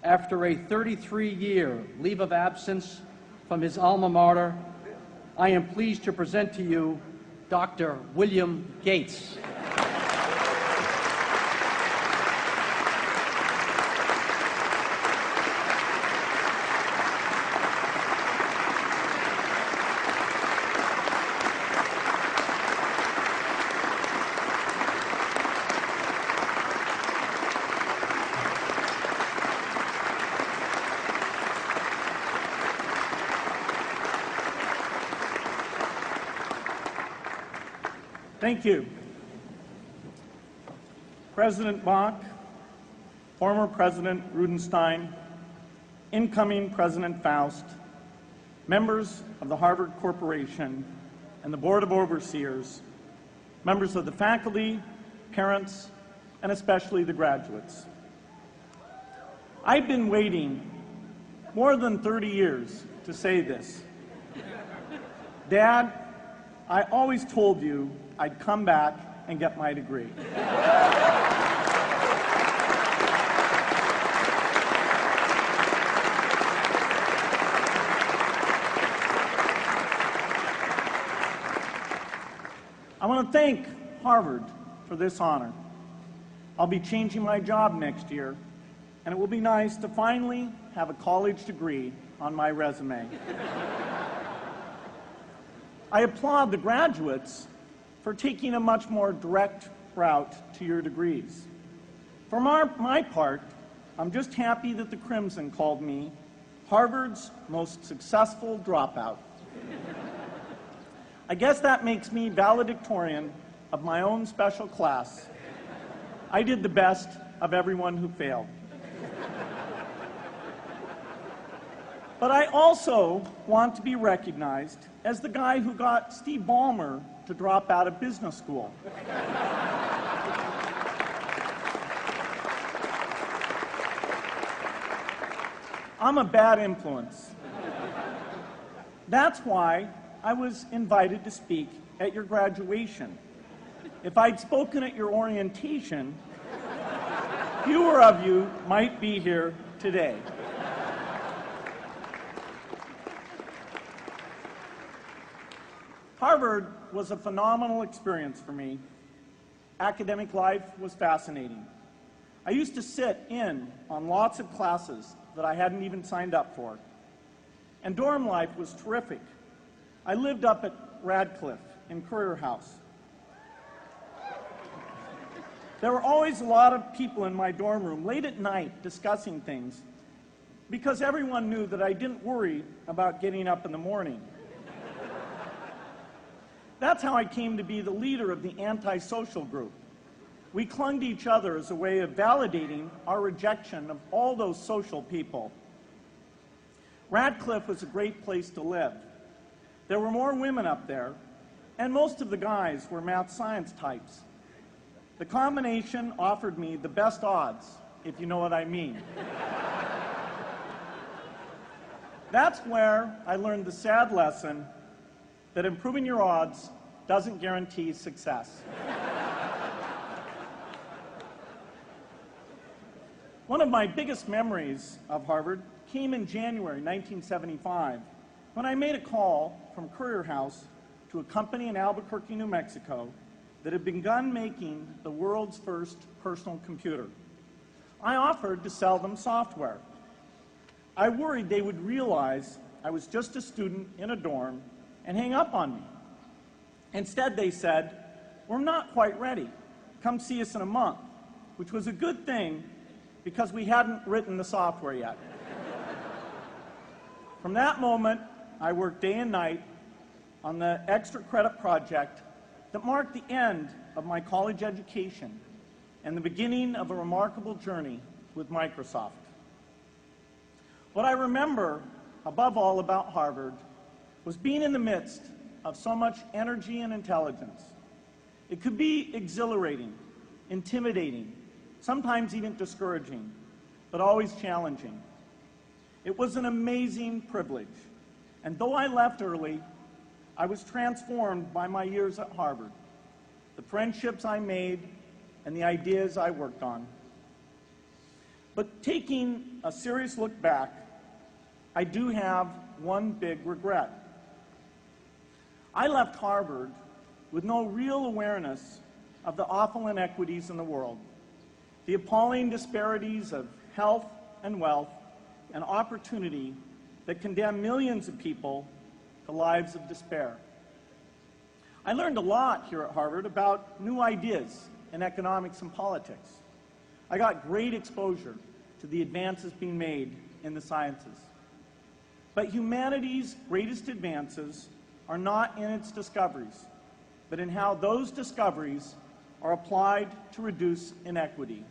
after a 33-year leave of absence from his alma mater, I am pleased to present to you Dr. William Gates. Thank you. President Bach, former President Rudenstein, incoming President Faust, members of the Harvard Corporation and the Board of Overseers, members of the faculty, parents, and especially the graduates. I've been waiting more than 30 years to say this. Dad, I always told you I'd come back and get my degree. I want to thank Harvard for this honor. I'll be changing my job next year, and it will be nice to finally have a college degree on my resume. I applaud the graduates for taking a much more direct route to your degrees. For my part, I'm just happy that the Crimson called me Harvard's most successful dropout. I guess that makes me valedictorian of my own special class. I did the best of everyone who failed. But I also want to be recognized as the guy who got Steve Ballmer to drop out of business school. I'm a bad influence. That's why I was invited to speak at your graduation. If I'd spoken at your orientation, fewer of you might be here today. Harvard was a phenomenal experience for me. Academic life was fascinating. I used to sit in on lots of classes that I hadn't even signed up for. And dorm life was terrific. I lived up at Radcliffe in Currier House. There were always a lot of people in my dorm room late at night discussing things because everyone knew that I didn't worry about getting up in the morning. That's how I came to be the leader of the antisocial group. We clung to each other as a way of validating our rejection of all those social people. Radcliffe was a great place to live. There were more women up there, and most of the guys were math science types. The combination offered me the best odds, if you know what I mean. That's where I learned the sad lesson that improving your odds doesn't guarantee success. One of my biggest memories of Harvard came in January 1975, when I made a call from Currier House to a company in Albuquerque, New Mexico, that had begun making the world's first personal computer. I offered to sell them software. I worried they would realize I was just a student in a dorm and hang up on me. Instead, they said, "We're not quite ready. Come see us in a month," which was a good thing because we hadn't written the software yet. From that moment, I worked day and night on the extra credit project that marked the end of my college education and the beginning of a remarkable journey with Microsoft. What I remember above all about Harvard was being in the midst of so much energy and intelligence. It could be exhilarating, intimidating, sometimes even discouraging, but always challenging. It was an amazing privilege, and though I left early, I was transformed by my years at Harvard, the friendships I made, and the ideas I worked on. But taking a serious look back, I do have one big regret. I left Harvard with no real awareness of the awful inequities in the world, the appalling disparities of health and wealth and opportunity that condemn millions of people to lives of despair. I learned a lot here at Harvard about new ideas in economics and politics. I got great exposure to the advances being made in the sciences. But humanity's greatest advances are not in its discoveries, but in how those discoveries are applied to reduce inequity.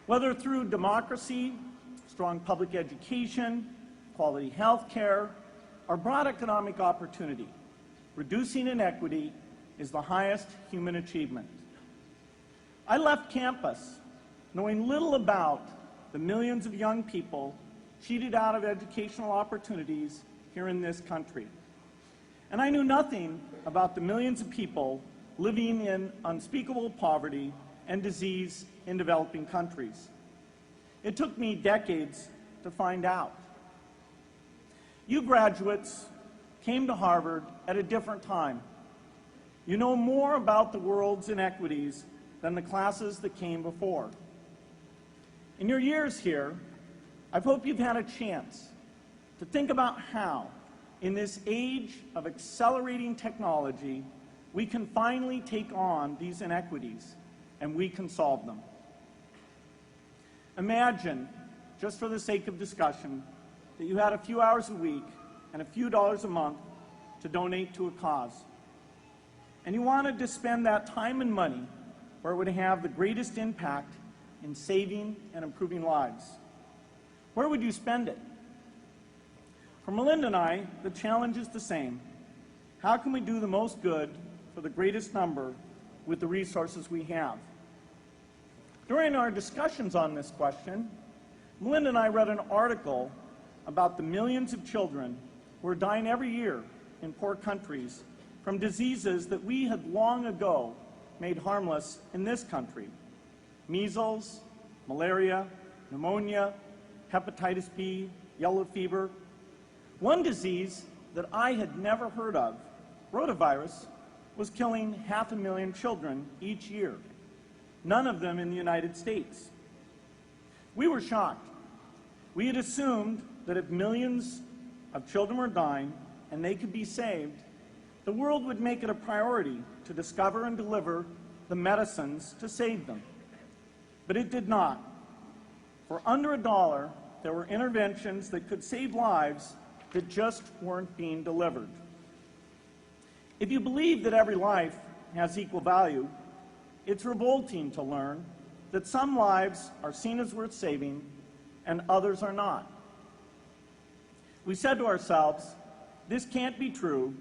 Whether through democracy, strong public education, quality health care, or broad economic opportunity, reducing inequity is the highest human achievement. I left campus knowing little about the millions of young people cheated out of educational opportunities here in this country. And I knew nothing about the millions of people living in unspeakable poverty and disease in developing countries. It took me decades to find out. You graduates came to Harvard at a different time. You know more about the world's inequities than the classes that came before. In your years here, I hope you've had a chance to think about how, in this age of accelerating technology, we can finally take on these inequities and we can solve them. Imagine, just for the sake of discussion, that you had a few hours a week and a few dollars a month to donate to a cause. And you wanted to spend that time and money where it would have the greatest impact in saving and improving lives. Where would you spend it? For Melinda and I, the challenge is the same. How can we do the most good for the greatest number with the resources we have? During our discussions on this question, Melinda and I read an article about the millions of children who are dying every year in poor countries from diseases that we had long ago made harmless in this country. Measles, malaria, pneumonia, hepatitis B, yellow fever. One disease that I had never heard of, rotavirus, was killing 500,000 children each year, none of them in the United States. We were shocked. We had assumed that if millions of children were dying and they could be saved, the world would make it a priority to discover and deliver the medicines to save them. But it did not. For under $1, there were interventions that could save lives that just weren't being delivered. If you believe that every life has equal value, it's revolting to learn that some lives are seen as worth saving and others are not. We said to ourselves, this can't be true,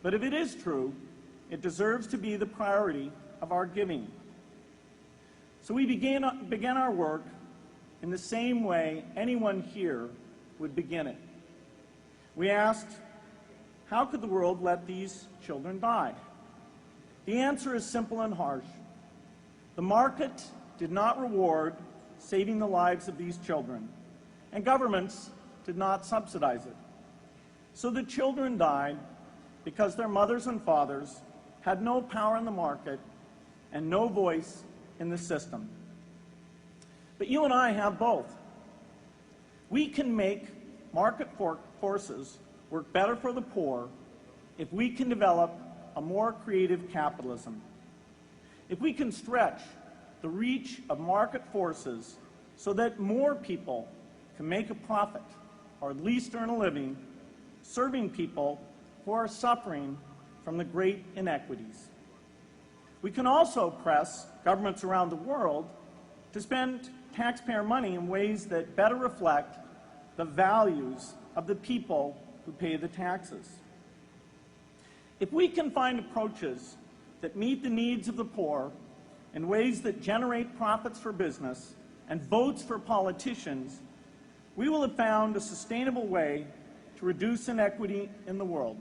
but if it is true, it deserves to be the priority of our giving. So we began our work in the same way anyone here would begin it. We asked, how could the world let these children die? The answer is simple and harsh. The market did not reward saving the lives of these children, and governments did not subsidize it. So the children died because their mothers and fathers had no power in the market and no voice in the system. But you and I have both. We can make market forces work better for the poor if we can develop a more creative capitalism. If we can stretch the reach of market forces so that more people can make a profit or at least earn a living serving people who are suffering from the great inequities. We can also press governments around the world to spend taxpayer money in ways that better reflect the values of the people who pay the taxes. If we can find approaches that meet the needs of the poor in ways that generate profits for business and votes for politicians, we will have found a sustainable way to reduce inequity in the world.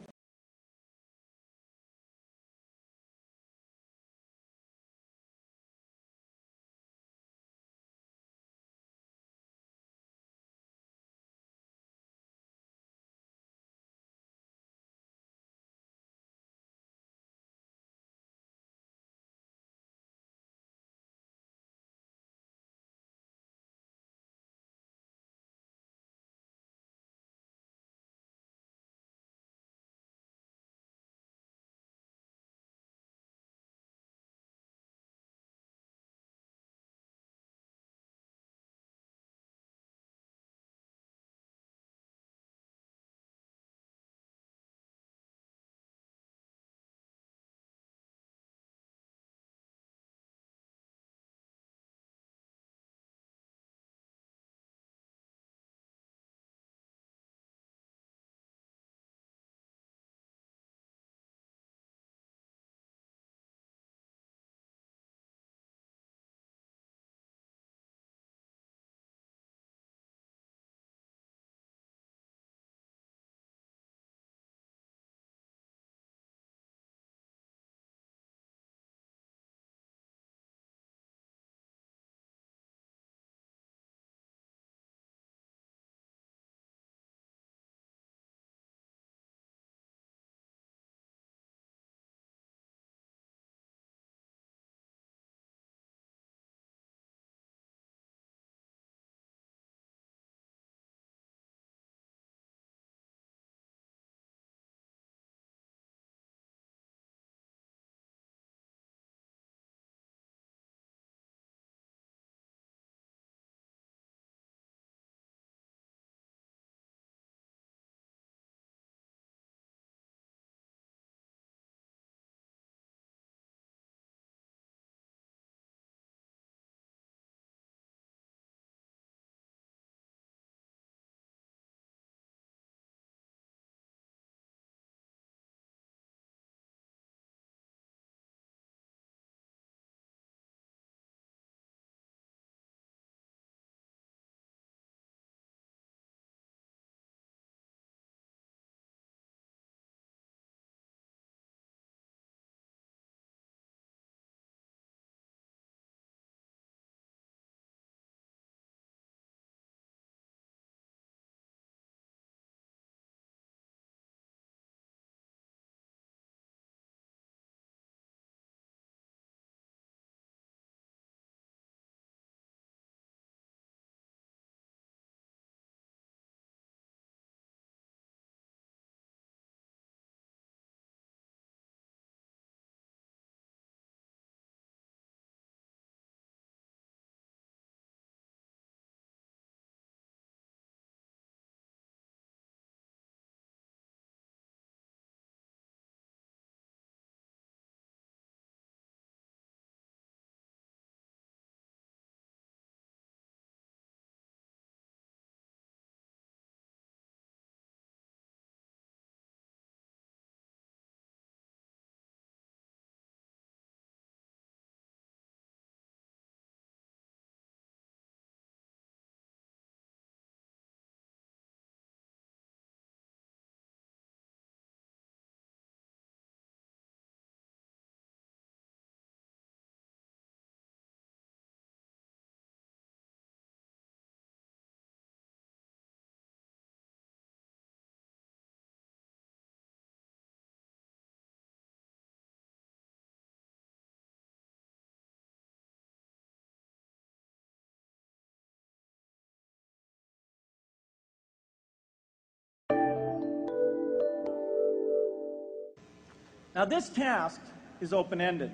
Now, this task is open-ended.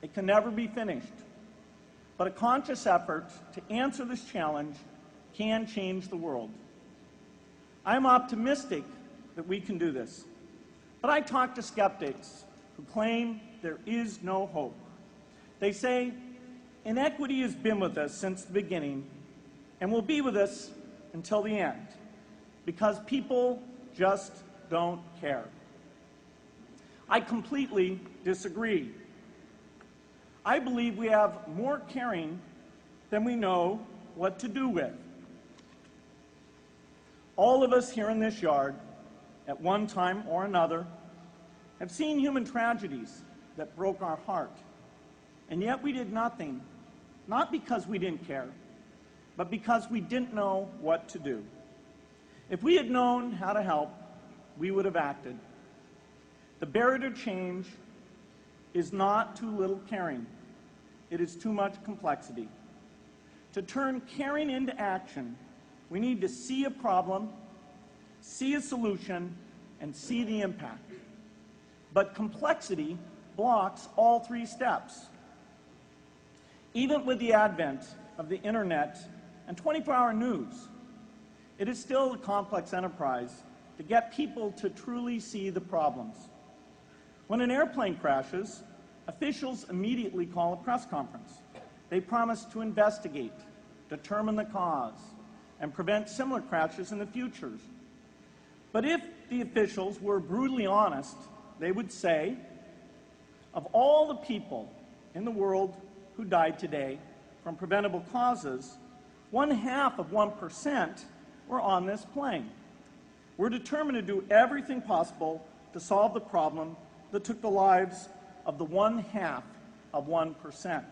It can never be finished. But a conscious effort to answer this challenge can change the world. I am optimistic that we can do this. But I talk to skeptics who claim there is no hope. They say, inequity has been with us since the beginning and will be with us until the end, because people just don't care. I completely disagree. I believe we have more caring than we know what to do with. All of us here in this yard, at one time or another, have seen human tragedies that broke our heart. And yet we did nothing, not because we didn't care, but because we didn't know what to do. If we had known how to help, we would have acted. The barrier to change is not too little caring. It is too much complexity. To turn caring into action, we need to see a problem, see a solution, and see the impact. But complexity blocks all three steps. Even with the advent of the internet and 24-hour news, it is still a complex enterprise to get people to truly see the problems. When an airplane crashes, officials immediately call a press conference. They promise to investigate, determine the cause, and prevent similar crashes in the future. But if the officials were brutally honest, they would say, of all the people in the world who died today from preventable causes, 0.5% were on this plane. We're determined to do everything possible to solve the problem that took the lives of the 0.5%.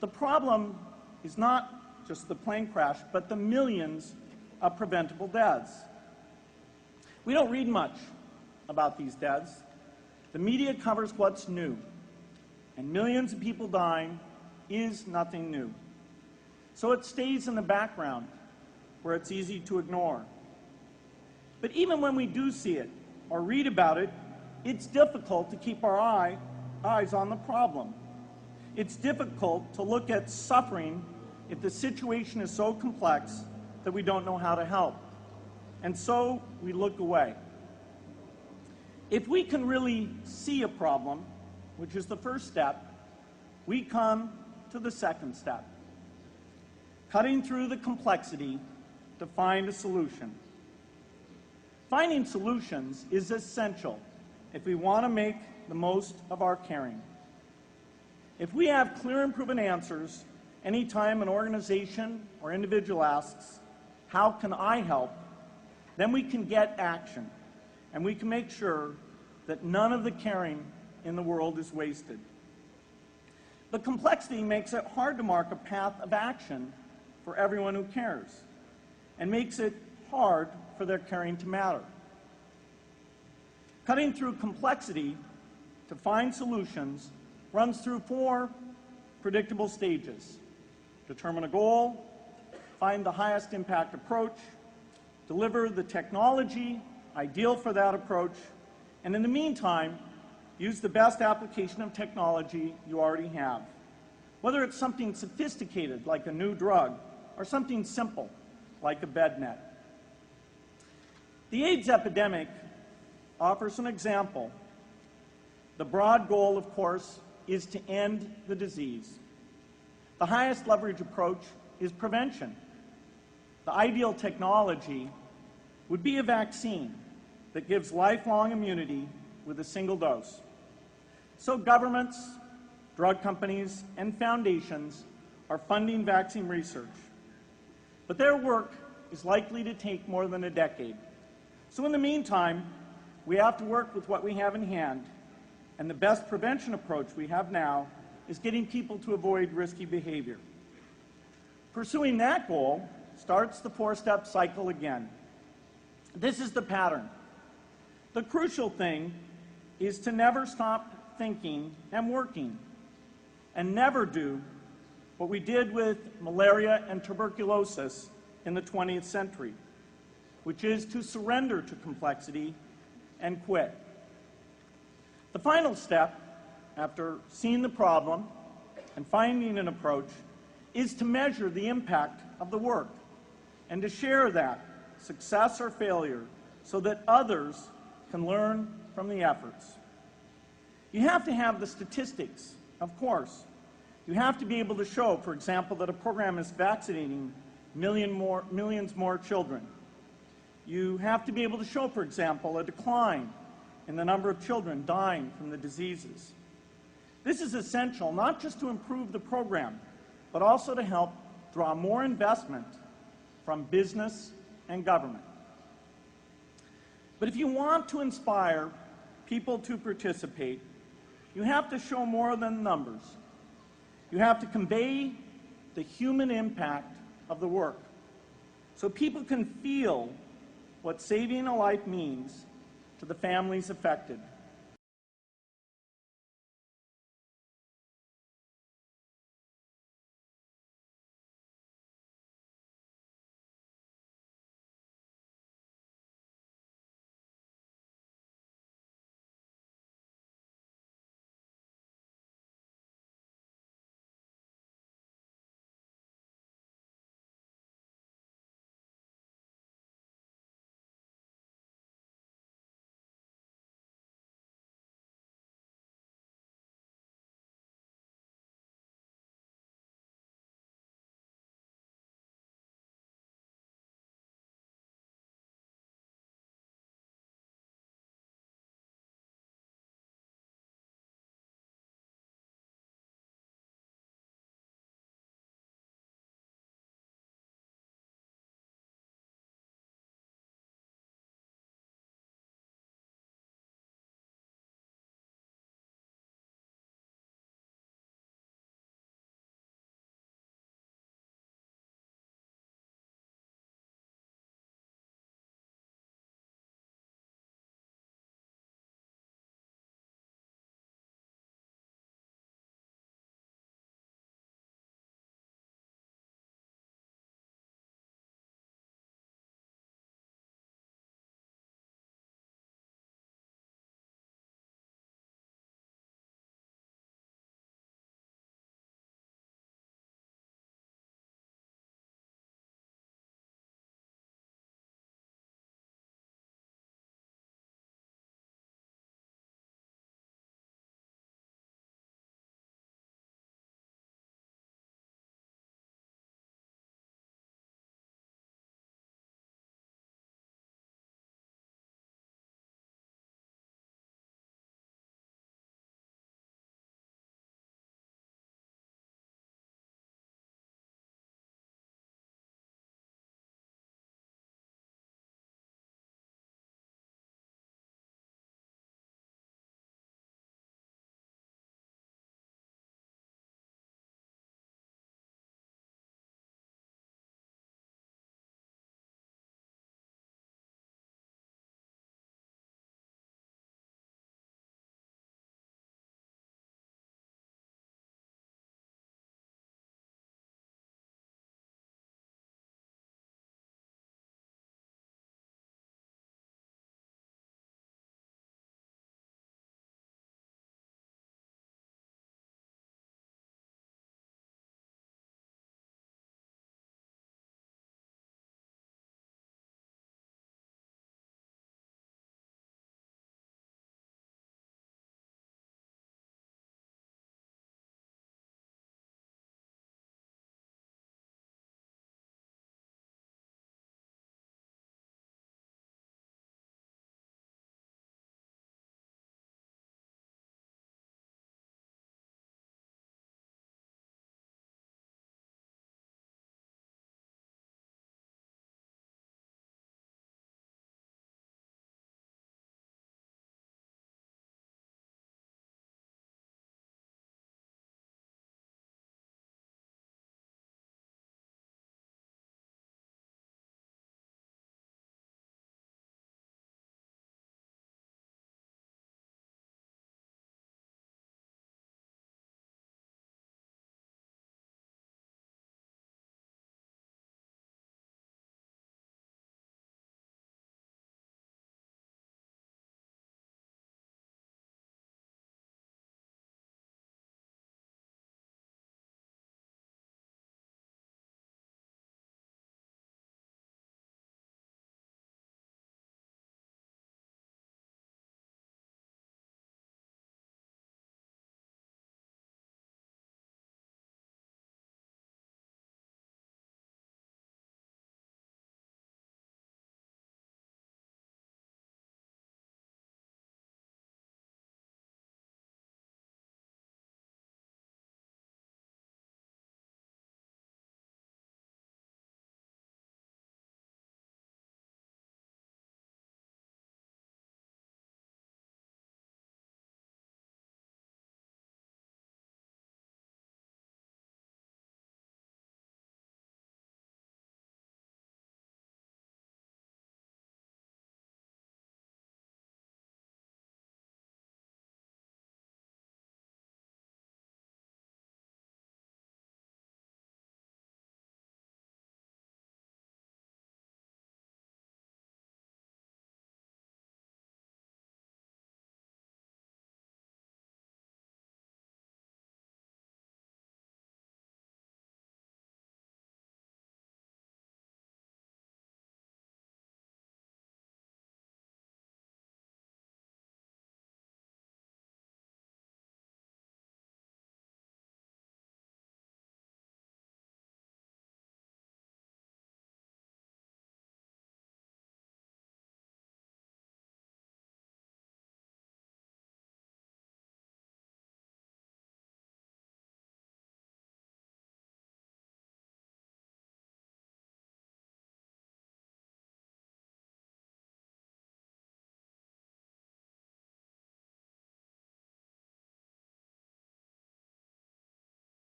The problem is not just the plane crash, but the millions of preventable deaths. We don't read much about these deaths. The media covers what's new, and millions of people dying is nothing new. So it stays in the background where it's easy to ignore. But even when we do see it or read about it, it's difficult to keep our eyes on the problem. It's difficult to look at suffering if the situation is so complex that we don't know how to help. And so we look away. If we can really see a problem, which is the first step, we come to the second step, cutting through the complexity to find a solution. Finding solutions is essential if we want to make the most of our caring. If we have clear and proven answers anytime an organization or individual asks, how can I help? Then we can get action, and we can make sure that none of the caring in the world is wasted. The complexity makes it hard to mark a path of action for everyone who cares, and makes it hard for their caring to matter. Cutting through complexity to find solutions runs through 4 predictable stages. Determine a goal, find the highest impact approach, deliver the technology ideal for that approach, and in the meantime, use the best application of technology you already have. Whether it's something sophisticated like a new drug or something simple like a bed net. The AIDS epidemic offers an example. The broad goal, of course, is to end the disease. The highest leverage approach is prevention. The ideal technology would be a vaccine that gives lifelong immunity with a single dose. So governments, drug companies, and foundations are funding vaccine research. But their work is likely to take more than a decade. So in the meantime, we have to work with what we have in hand, and the best prevention approach we have now is getting people to avoid risky behavior. Pursuing that goal starts the 4-step cycle again. This is the pattern. The crucial thing is to never stop thinking and working, and never do what we did with malaria and tuberculosis in the 20th century, which is to surrender to complexity and quit. The final step, after seeing the problem and finding an approach, is to measure the impact of the work and to share that, success or failure, so that others can learn from the efforts. You have to have the statistics, of course. You have to be able to show, for example, that a program is vaccinating millions more children. You have to be able to show, for example, a decline in the number of children dying from the diseases. This is essential not just to improve the program, but also to help draw more investment from business and government. But if you want to inspire people to participate, you have to show more than numbers. You have to convey the human impact of the work so people can feel what saving a life means to the families affected.